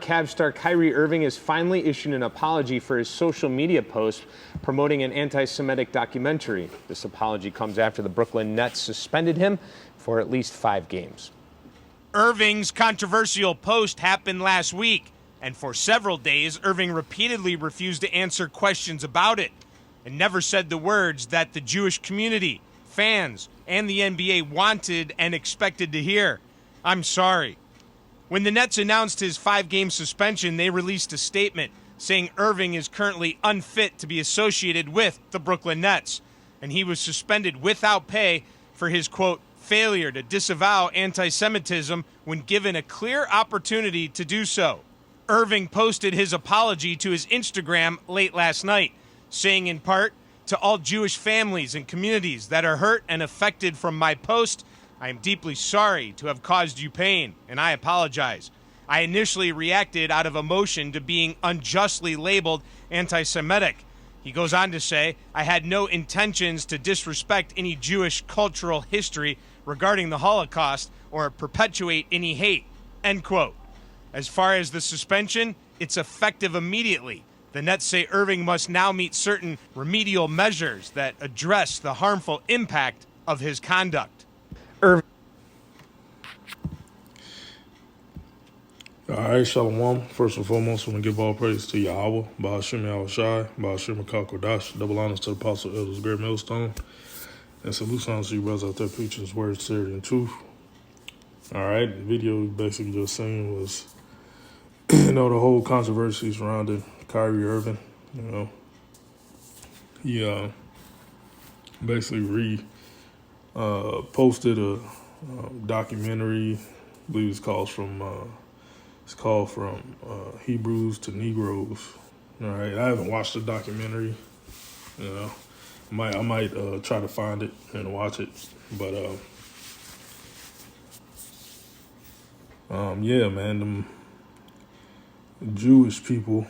Cavs star Kyrie Irving has finally issued an apology for his social media post promoting an anti-Semitic documentary. This apology comes after the Brooklyn Nets suspended him for at least 5 games. Irving's controversial post happened last week, and for several days, Irving repeatedly refused to answer questions about it and never said the words that the Jewish community, fans, and the NBA wanted and expected to hear. I'm sorry. When the Nets announced his 5-game suspension, they released a statement saying Irving is currently unfit to be associated with the Brooklyn Nets, and he was suspended without pay for his, quote, failure to disavow anti-Semitism when given a clear opportunity to do so. Irving posted his apology to his Instagram late last night, saying in part, "To all Jewish families and communities that are hurt and affected from my post, I am deeply sorry to have caused you pain, and I apologize. I initially reacted out of emotion to being unjustly labeled anti-Semitic." He goes on to say, "I had no intentions to disrespect any Jewish cultural history regarding the Holocaust or perpetuate any hate," end quote. As far as the suspension, it's effective immediately. The Nets say Irving must now meet certain remedial measures that address the harmful impact of his conduct. Irving. All right, Shalom. First and foremost, I want to give all praise to Yahweh, Ba'ashem Yahushai, Ba'ashem Kodash, double honors to the Apostle Elders Great Millstone, and salute on to you brothers out there preaching his word, sincerity, and truth. All right, the video we basically just seen was, the whole controversy surrounding Kyrie Irving. He basically posted a documentary. I believe it's called From Hebrews to Negroes. All right, I haven't watched the documentary. I might try to find it and watch it. But yeah, man, them Jewish people,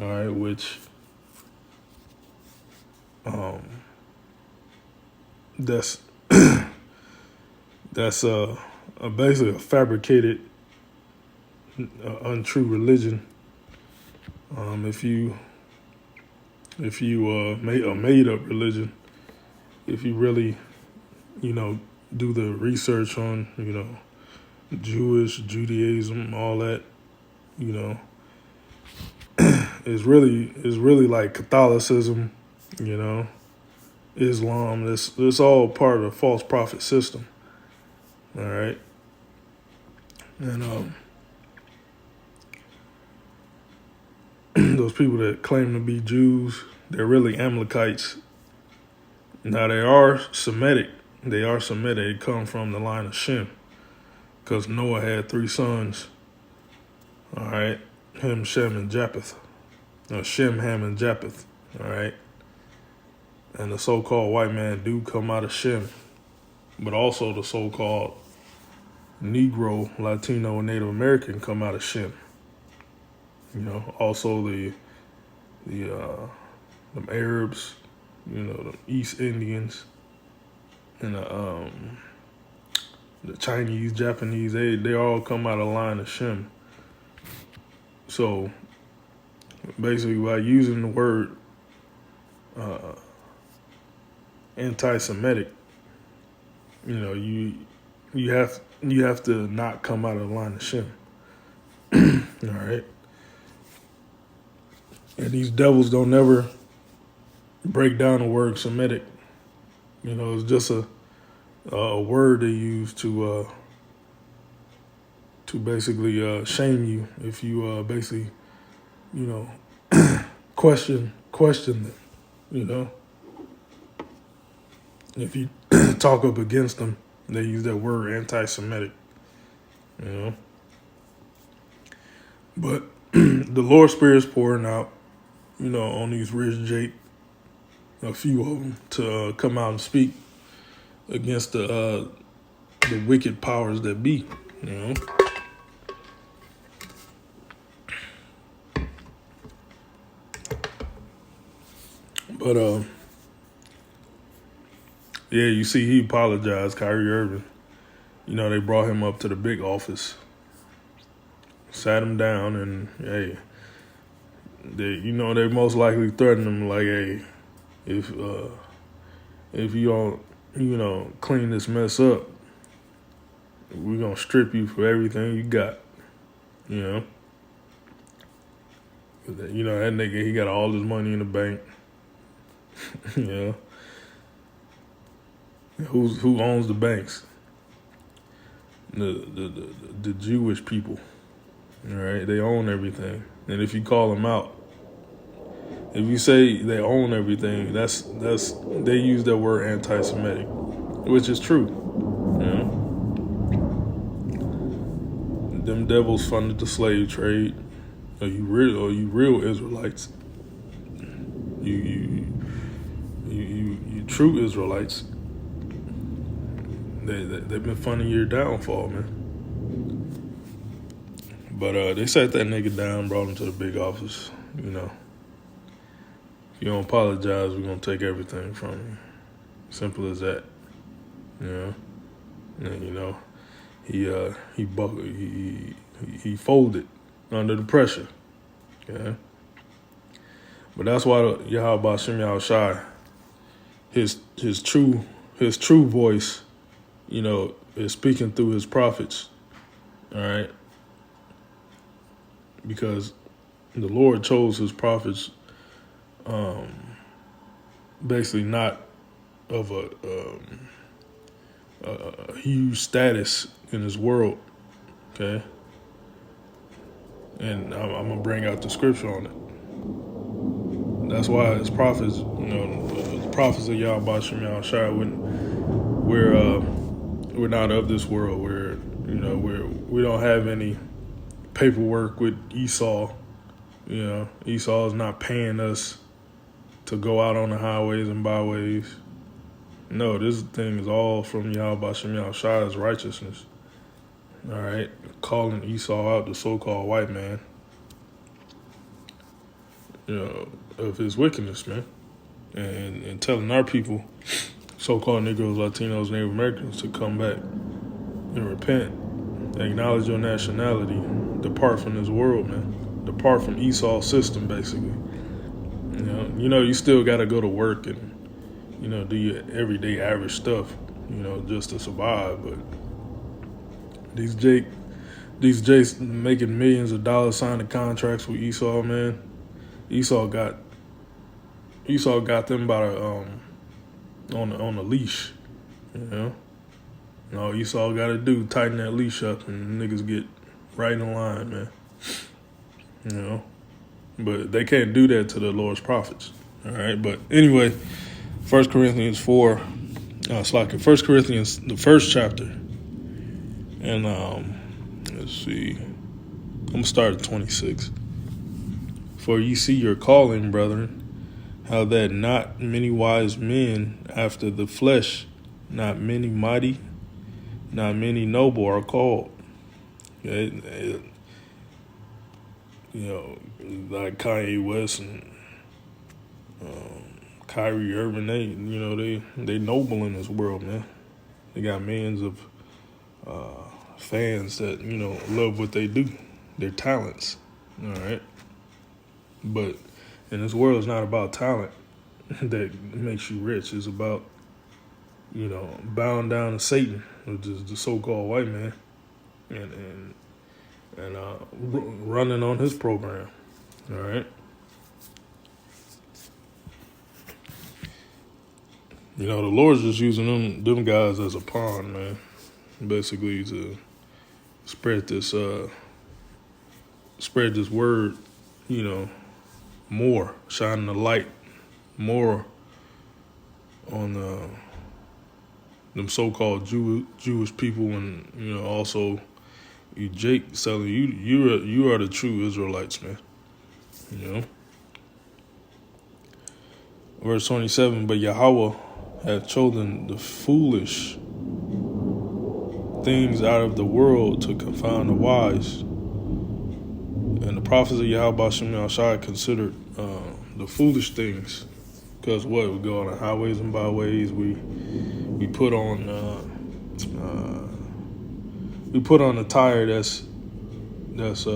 all right, which that's basically a fabricated, untrue religion. If you made a made up religion, if you really, do the research on, Judaism, all that, is really like Catholicism, Islam. This all part of the false prophet system. All right. And those people that claim to be Jews, they're really Amalekites. Now they are Semitic. They come from the line of Shem, because Noah had 3 sons. All right, Ham, Shem, and Japheth. Shem, Ham, and Japheth. All right, and the so-called white man do come out of Shem, but also the so-called Negro, Latino, and Native American come out of Shem. Also the Arabs, the East Indians, and the Chinese, Japanese, they all come out of the line of Shem. So basically, by using the word anti-Semitic, you have to not come out of the line of Shem. All right. And these devils don't never break down the word Semitic. It's just a word they use to basically shame you if you basically, question them. If you talk up against them, they use that word anti-Semitic. But the Lord Spirit's pouring out, on these Rich Jake, a few of them, to come out and speak against the wicked powers that be, But yeah, you see, he apologized, Kyrie Irving. They brought him up to the big office, sat him down, and hey, they most likely threatened him like, hey, if you don't, clean this mess up, we're gonna strip you for everything you got. That nigga, he got all his money in the bank. Who owns the banks? The Jewish people. All right, they own everything. And if you call them out, if you say they own everything, that's they use that word anti-Semitic, which is true. Them devils funded the slave trade. Are you real Israelites? You true Israelites. They've been funding your downfall, man. But they sat that nigga down, brought him to the big office. If you don't apologize, we're gonna take everything from you. Simple as that. And he folded under the pressure. Okay. But that's why Yahweh Shem Yahushai, his true voice, is speaking through his prophets. All right. Because the Lord chose his prophets, basically not of a huge status in this world. Okay. And I'm gonna bring out the scripture on it. That's why his prophets, the prophets of Yahweh Shem Yahushai, we're not of this world. We don't have any paperwork with Esau. Esau is not paying us to go out on the highways and byways. No, this thing is all from Yahweh Shem Yahushua's righteousness. All right, calling Esau out, the so-called white man, of his wickedness, man, and telling our people, so-called Negroes, Latinos, Native Americans, to come back and repent, acknowledge your nationality, depart from this world, man, depart from Esau's system, basically. You still got to go to work and do your everyday average stuff, just to survive, but these Jakes making millions of dollars signing contracts with Esau, man. Esau got them by the on the leash, And all Esau got to do, tighten that leash up, and niggas get right in line, man. But they can't do that to the Lord's prophets. All right, but anyway, 1 Corinthians 4, 1 Corinthians, the first chapter. And let's see, I'm going to start at 26. For ye see your calling, brethren, how that not many wise men after the flesh, not many mighty, not many noble are called. Okay? Like Kanye West and Kyrie Irving, they noble in this world, man. They got millions of fans that love what they do, their talents. All right, but in this world, it's not about talent that makes you rich. It's about bowing down to Satan, which is the so-called white man, and running on his program. All right. The Lord's just using them guys as a pawn, man, basically to spread this word, more, shining the light more on them so-called Jewish people, and also you, Jake, telling you are the true Israelites, man. Verse 27, but Yahweh hath chosen the foolish things out of the world to confound the wise. And the prophets of Yahweh Shem Yahushai considered the foolish things, because we go on the highways and byways. We put on attire that's that's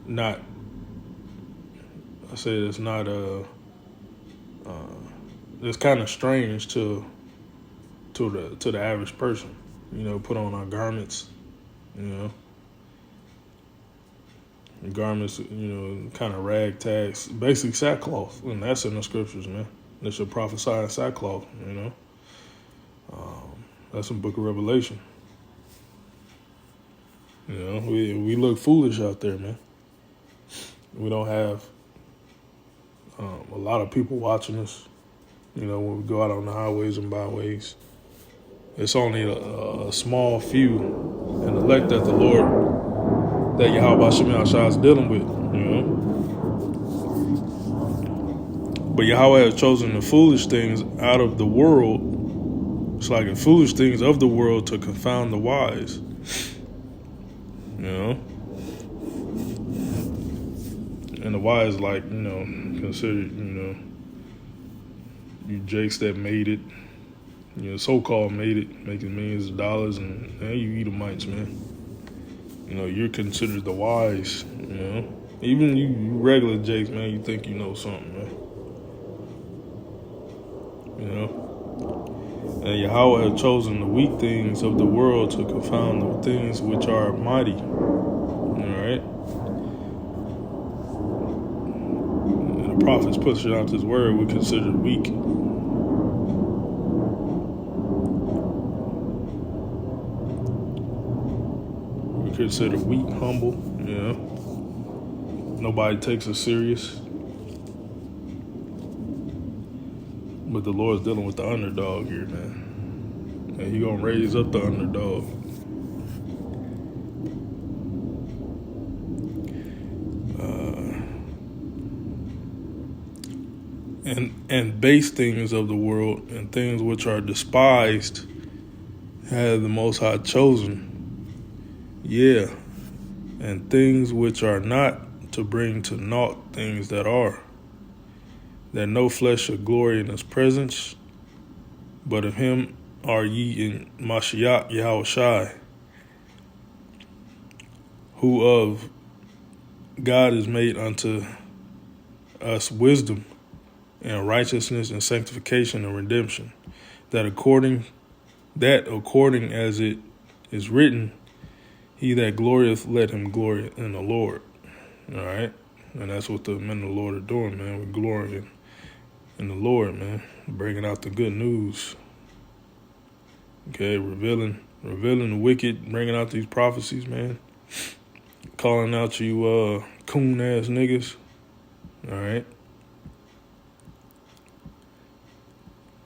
not. I say it's not it's kind of strange to the average person. Put on our garments. Garments. Kind of ragtags, basically sackcloth, and that's in the scriptures, man. They should prophesy in sackcloth. That's in Book of Revelation. We look foolish out there, man. We don't have a lot of people watching us. When we go out on the highways and byways, it's only a small few and elect that the Lord, that Yahweh Shem Yahshua is dealing with. But Yahweh has chosen the foolish things out of the world. It's like the foolish things of the world to confound the wise. And the wise, considered, you jakes that made it, so-called made it, making millions of dollars, and you Edomites, man. You're considered the wise, Even you regular jakes, man, you think you know something, man. And Yahweh had chosen the weak things of the world to confound the things which are mighty. All right? And the prophets pushing out this word we consider weak. We consider weak, humble, Nobody takes us serious. But the Lord's dealing with the underdog here, man. And He gonna raise up the underdog. And base things of the world and things which are despised have the Most High chosen. Yeah. And things which are not, to bring to naught things that are, that no flesh should glory in His presence, but of Him are ye in Mashiach Yahushai, who of God is made unto us wisdom and righteousness and sanctification and redemption, that according as it is written, he that glorieth, let him glory in the Lord. All right? And that's what the men of the Lord are doing, man. We're glorying in the Lord, man. Bringing out the good news. Okay, revealing the wicked, bringing out these prophecies, man. Calling out you coon-ass niggas. All right?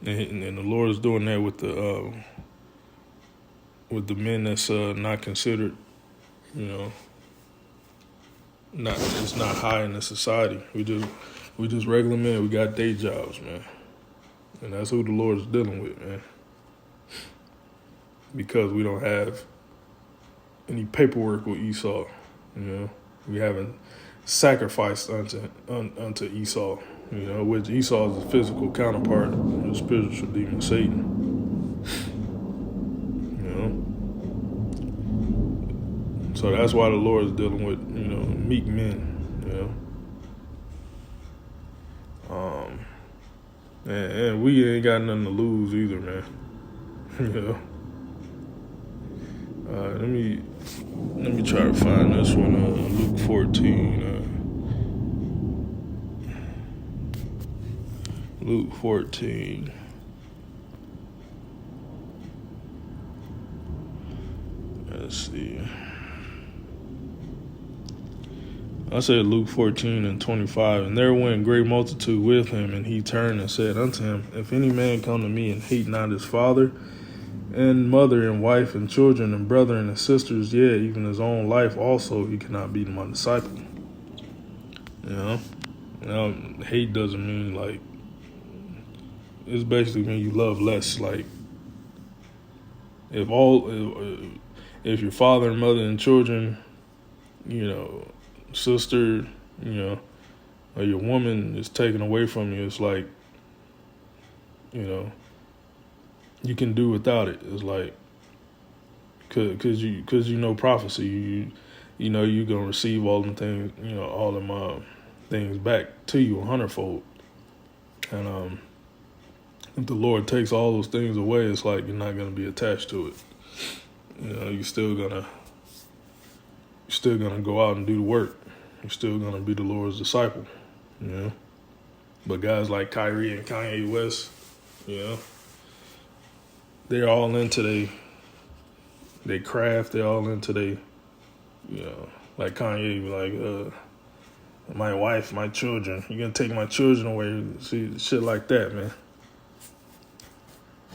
And the Lord is doing that with the men that's not considered, it's not high in the society. We just regular men. We got day jobs, man, and that's who the Lord is dealing with, man. Because we don't have any paperwork with Esau, we haven't sacrificed unto Esau. Which Esau is the physical counterpart of the spiritual demon Satan. So that's why the Lord is dealing with, meek men, And we ain't got nothing to lose either, man. Let me try to find this one, Luke 14. Luke 14. Let's see. I said Luke 14 and 25. And there went great multitude with him, and he turned and said unto him, if any man come to me and hate not his father and mother and wife and children and brethren and sisters, yea, even his own life also, he cannot be my disciple. Now, hate doesn't mean like, it's basically when you love less. Like, if your father and mother and children, sister, or your woman is taken away from you, it's like, you can do without it. It's like, cause you know prophecy. You know you're gonna receive all them things. You know all them things back to you 100-fold. And if the Lord takes all those things away, it's like you're not gonna be attached to it. You know, you're still gonna go out and do the work. You're still gonna be the Lord's disciple. You know. But guys like Kyrie and Kanye West, you know, they're all into they craft. They're all into you know, like Kanye, like my wife, my children. You're gonna take my children away. See shit like that, man.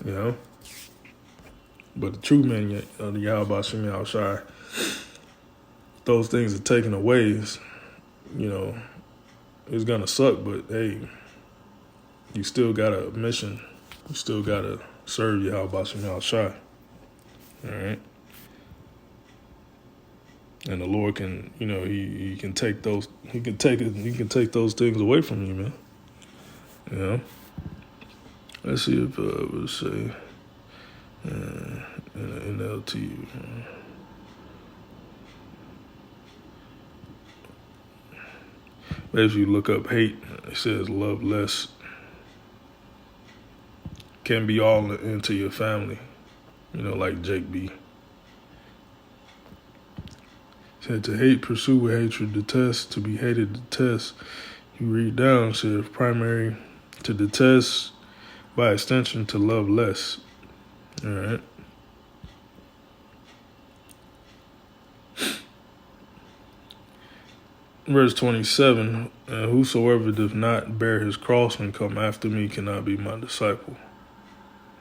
You know. But the true men of the Yahweh Shem Yahushai, those things are taken away. You know, it's gonna suck, but hey, you still got a mission. You still gotta serve Yahweh Shem Yahushai. All right. And the Lord can, you know, he can take those, he can take those things away from you, man. You know. Let's see if we'll say NLT. If you look up hate, it says love less. Can be all into your family, you know, like Jake B. Said to hate, pursue with hatred, detest, to be hated, detest. You read down, said primary to detest, by extension to love less. All right. Verse 27, whosoever does not bear his cross and come after me cannot be my disciple.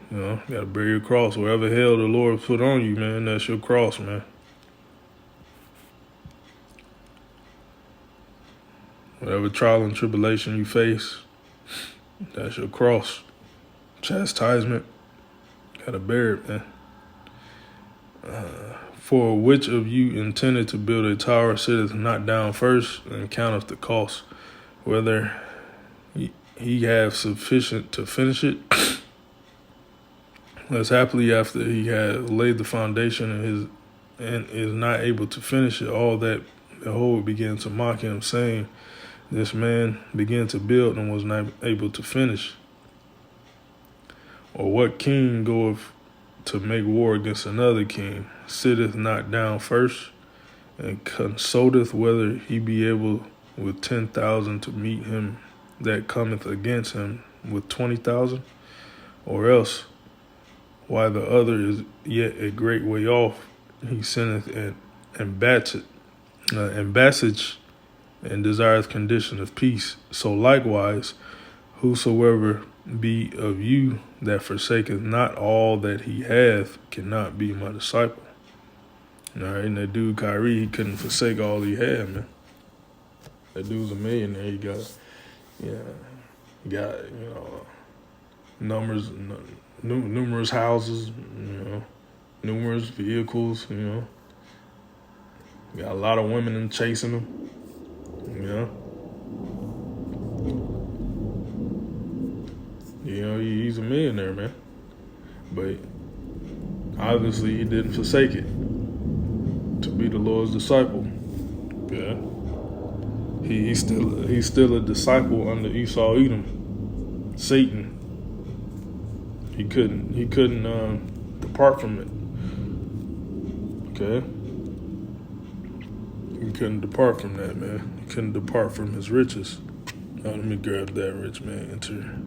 You know, you gotta bear your cross. Wherever hell the Lord put on you, man, that's your cross, man. Whatever trial and tribulation you face, that's your cross. Chastisement, gotta bear it, man. For which of you intended to build a tower sitteth not down first and counteth the cost, whether he have sufficient to finish it? Lest happily after he had laid the foundation and is not able to finish it, all that behold began to mock him, saying, this man began to build and was not able to finish. Or what king goeth to make war against another king, sitteth not down first, and consulteth whether he be able with 10,000 to meet him that cometh against him with 20,000? Or else, while the other is yet a great way off, he sendeth an ambassage and desireth condition of peace. So likewise, whosoever be of you that forsaketh not all that he hath cannot be my disciple. All right, and that dude Kyrie, he couldn't forsake all he had, man. That dude's a millionaire. He got, you know, numerous houses, you know, numerous vehicles, you know. Got a lot of women chasing him, you know. You know, he's a millionaire, man. But obviously he didn't forsake it to be the Lord's disciple. Yeah. He's still a disciple under Esau Edom, Satan. He couldn't depart from it. Okay? He couldn't depart from that, man. He couldn't depart from his riches. Now, let me grab that rich man. Enter.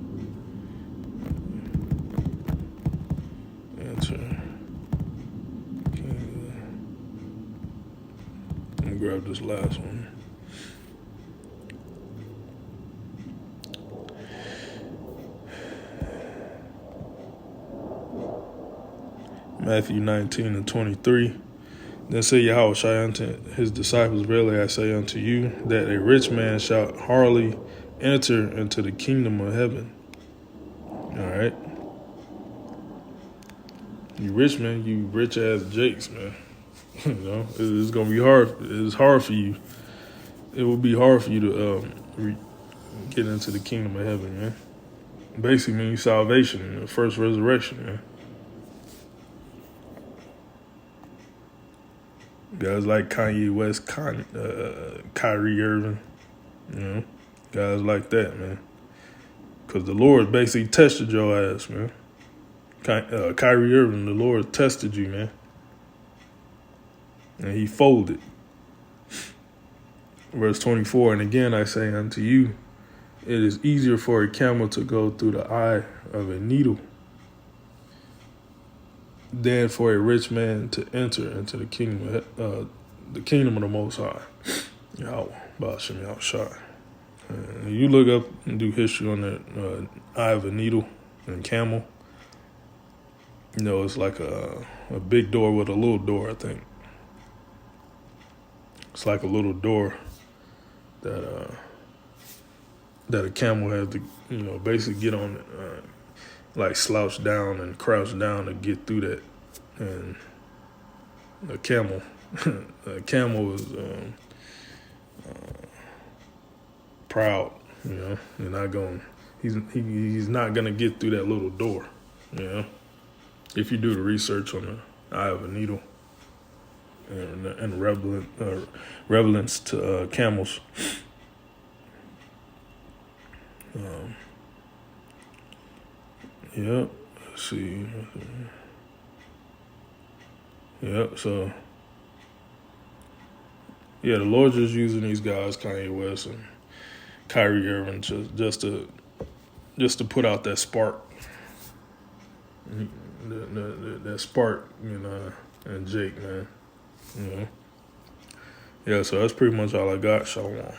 Let me grab this last one. Matthew 19:23. Then said Yahushua unto his disciples, verily I say unto you, that a rich man shall hardly enter into the kingdom of heaven. All right. You rich, man. You rich ass Jakes, man. You know, it's gonna be hard. It's hard for you. It will be hard for you to get into the kingdom of heaven, man. Basically means salvation, the first resurrection, man. Guys like Kanye West, Kyrie Irving, you know, guys like that, man. Because the Lord basically tested your ass, man. Kyrie Irving, the Lord tested you, man. And he folded. Verse 24, and again I say unto you, it is easier for a camel to go through the eye of a needle than for a rich man to enter into the kingdom of the Most High. Yahweh, Ba'ashem Yahushua. You look up and do history on the eye of a needle and camel. You know, it's like a big door with a little door, I think. It's like a little door that a camel has to, you know, basically get on it, like slouch down and crouch down to get through that. And a camel is proud, you know. You're not going. He's not gonna get through that little door, you know. If you do the research on the eye of a needle and relevance to camels. Yep. Let's see. Yep. So, yeah, the Lord just using these guys, Kanye West and Kyrie Irving, just to put out that spark, that spark, you know, and Jake, man. You know. Yeah. So that's pretty much all I got. Shalom.